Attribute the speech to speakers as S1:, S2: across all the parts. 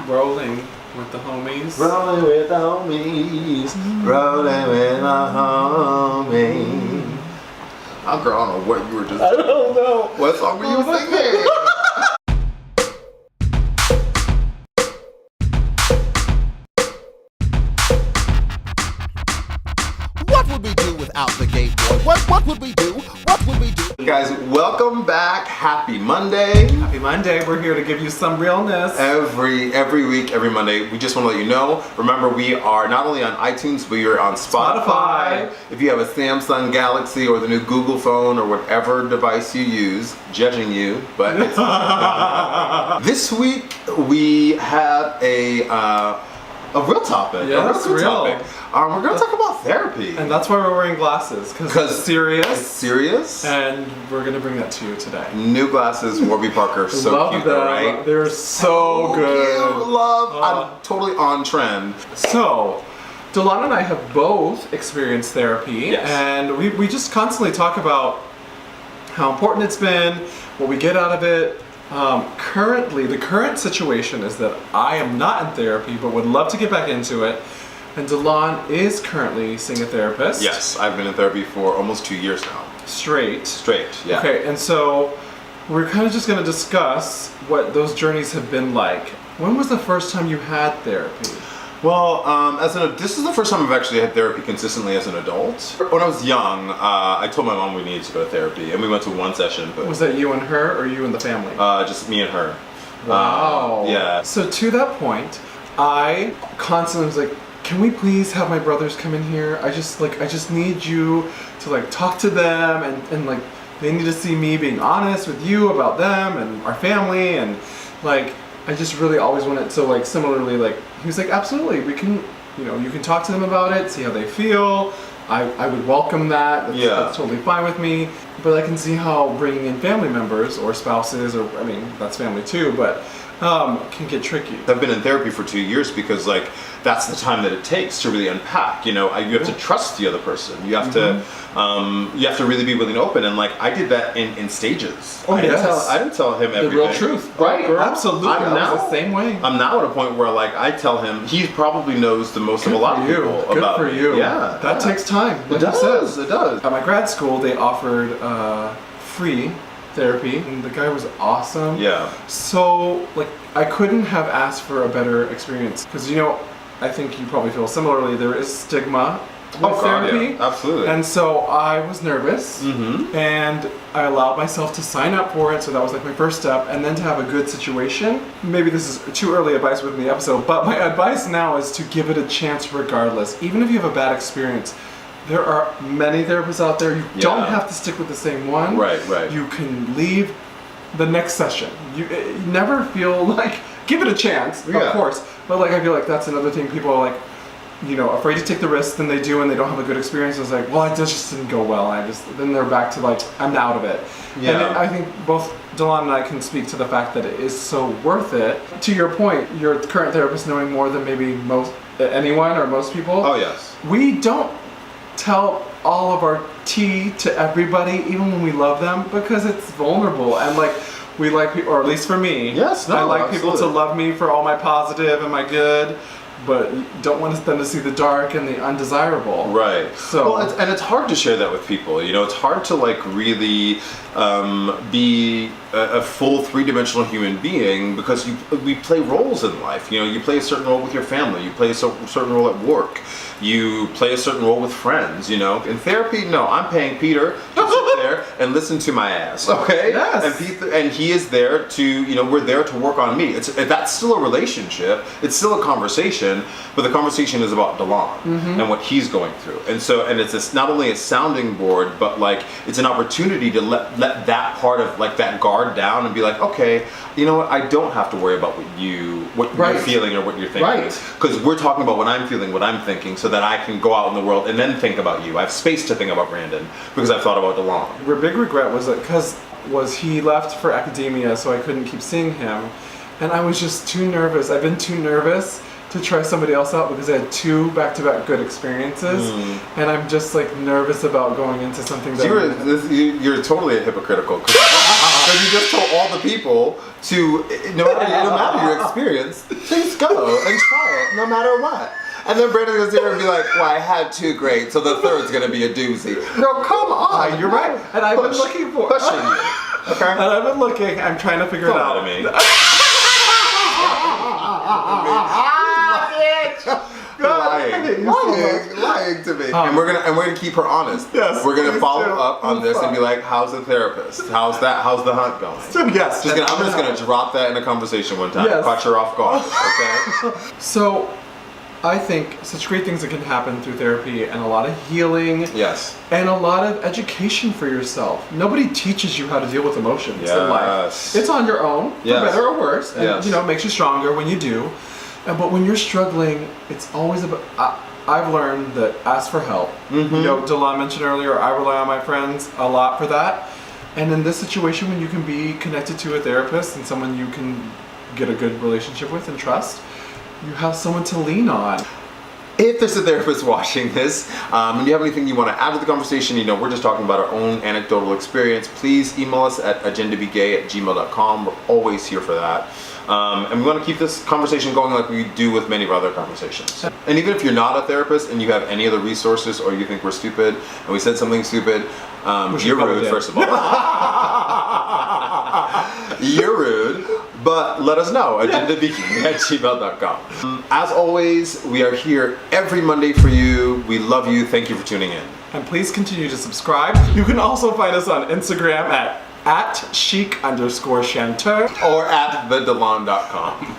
S1: Rolling with the homies.
S2: Rolling with the homies. Rolling with the homies. Oh, girl, I don't know what you were just
S1: I don't know.
S2: What song were you singing?
S3: What would we do without the gay boy? What would we do? What would we do?
S2: Guys, welcome back. Happy Monday.
S1: Happy Monday. We're here to give you some realness.
S2: Every week, every Monday, we just want to let you know. Remember, we are not only on iTunes, we are on Spotify. If you have a Samsung Galaxy or the new Google phone or whatever device you use, judging you, but it's this week we have a real topic.
S1: Yes,
S2: a real
S1: real.
S2: topic. We're going to talk about therapy.
S1: And that's why we're wearing glasses, because it's serious.
S2: It's serious.
S1: And we're going to bring that to you today.
S2: New glasses, Warby Parker, so
S1: Love
S2: cute,
S1: them.
S2: though, right?
S1: They're so good.
S2: Cute, love. I'm totally on trend.
S1: So, Delon and I have both experienced therapy,
S2: Yes.
S1: and we just constantly talk about how important it's been, what we get out of it. Currently, the current situation is that I am not in therapy, but would love to get back into it. And Delon is currently seeing a therapist.
S2: Yes, I've been in therapy for almost 2 years now.
S1: Straight,
S2: yeah.
S1: Okay, and so we're kind of just going to discuss what those journeys have been like. When was the first time you had therapy?
S2: Well, this is the first time I've actually had therapy consistently as an adult. When I was young, I told my mom we needed to go to therapy, and we went to one session. But
S1: Was that you and her, or you and the family?
S2: just me and her.
S1: Wow.
S2: Yeah.
S1: So to that point, I constantly was like, can we please have my brothers come in here? I just need you to like talk to them and like they need to see me being honest with you about them and our family, and like I just really always wanted, so like similarly, like he was like, absolutely, we can, you can talk to them about it, see how they feel. I would welcome that. That's totally fine with me. But I can see how bringing in family members or spouses, or I mean, that's family too, but can get tricky.
S2: I've been in therapy for 2 years because like that's the time that it takes to really unpack. You have to trust the other person. You have to really be willing to open. And like I did that in stages.
S1: Oh,
S2: I didn't tell him everything.
S1: The real truth, right? Absolutely.
S2: I'm now
S1: the same way.
S2: I'm now at a point where like I tell him he probably knows the most of a lot of people about
S1: Good for you.
S2: Yeah,
S1: that takes time.
S2: It does. It does.
S1: At my grad school, they offered free therapy, and the guy was awesome.
S2: Yeah.
S1: So like I couldn't have asked for a better experience, because I think you probably feel similarly. There is stigma with therapy.
S2: Yeah, absolutely.
S1: And so I was nervous, and I allowed myself to sign up for it. So that was like my first step, and then to have a good situation. Maybe this is too early advice within the episode, but my advice now is to give it a chance regardless. Even if you have a bad experience, there are many therapists out there. You don't have to stick with the same one.
S2: Right.
S1: You can leave the next session. You never feel like, give it a chance, of course. But like I feel like that's another thing. People are like, afraid to take the risk, then they do, and they don't have a good experience. It's like, well, it just didn't go well. Then they're back to like, I'm out of it.
S2: Yeah.
S1: And I think both Delon and I can speak to the fact that it is so worth it. To your point, your current therapist knowing more than maybe anyone or most people.
S2: Oh yes.
S1: We don't tell all of our tea to everybody, even when we love them, because it's vulnerable, and like we like people, or at least for me, I like people to love me for all my positive and my good, but don't want them to see the dark and the undesirable.
S2: Right.
S1: So
S2: it's hard to share that with people. It's hard to like really be a full three-dimensional human being, because we play roles in life. You play a certain role with your family. You play a certain role at work. You play a certain role with friends. In therapy, no, I'm paying Peter to sit there and listen to my ass. Okay.
S1: Yes.
S2: And he is there to, we're there to work on me. That's still a relationship. It's still a conversation, but the conversation is about Delon and what he's going through. And it's not only a sounding board, but like it's an opportunity to let that part of like that guard down and be like, okay, you know what? I don't have to worry about what you're feeling or what you're thinking.
S1: Right.
S2: Because we're talking about what I'm feeling, what I'm thinking, so that I can go out in the world and then think about you. I have space to think about Brandon because I've thought about Delon.
S1: Your big regret was that he left for academia, so I couldn't keep seeing him, and I was just too nervous. I've been too nervous to try somebody else out because I had 2 back-to-back good experiences, and I'm just like nervous about going into something that
S2: You're totally hypocritical. But you just told all the people to, no matter your experience, just go and try it, no matter what. And then Brandon's gonna sit here and be like, well, I had 2 grades, so the third's gonna be a doozy. No, come on.
S1: You're right. And I've been looking for
S2: pushing you. Okay?
S1: And I've been looking, I'm trying to figure it out.
S2: Don't lie to me. Lying to me. And we're gonna keep her honest.
S1: Yes,
S2: we're gonna
S1: please
S2: follow
S1: do.
S2: up on this and be like, how's the therapist? How's the hunt going?
S1: Yes.
S2: I'm just gonna drop that in a conversation one time.
S1: Yes.
S2: Catch her off guard. Okay.
S1: So, I think such great things that can happen through therapy and a lot of healing.
S2: Yes.
S1: And a lot of education for yourself. Nobody teaches you how to deal with emotions in life.
S2: Yes.
S1: It's on your own, for
S2: Yes.
S1: better or worse. And
S2: Yes.
S1: it makes you stronger when you do. But when you're struggling, it's always about. I've learned that ask for help. Delon mentioned earlier, I rely on my friends a lot for that. And in this situation, when you can be connected to a therapist and someone you can get a good relationship with and trust, you have someone to lean on.
S2: If there's a therapist watching this, and you have anything you want to add to the conversation, we're just talking about our own anecdotal experience, please email us at agendabegay@gmail.com. We're always here for that. And we want to keep this conversation going like we do with many of our other conversations. And even if you're not a therapist and you have any other resources or you think we're stupid and we said something stupid, you're rude, first of all. You're rude. But let us know, agendabegay@gmail.com. As always, we are here every Monday for you. We love you. Thank you for tuning in.
S1: And please continue to subscribe. You can also find us on Instagram at chic_chanteur.
S2: Or at thedelon.com.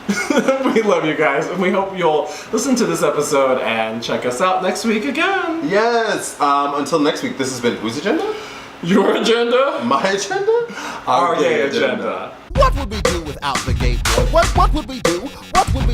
S1: We love you guys, and we hope you'll listen to this episode and check us out next week again.
S2: Yes. Until next week, this has been whose agenda?
S1: Your agenda?
S2: My agenda?
S1: Our gay agenda.
S3: What would we do without the gay boy? What would we do? What would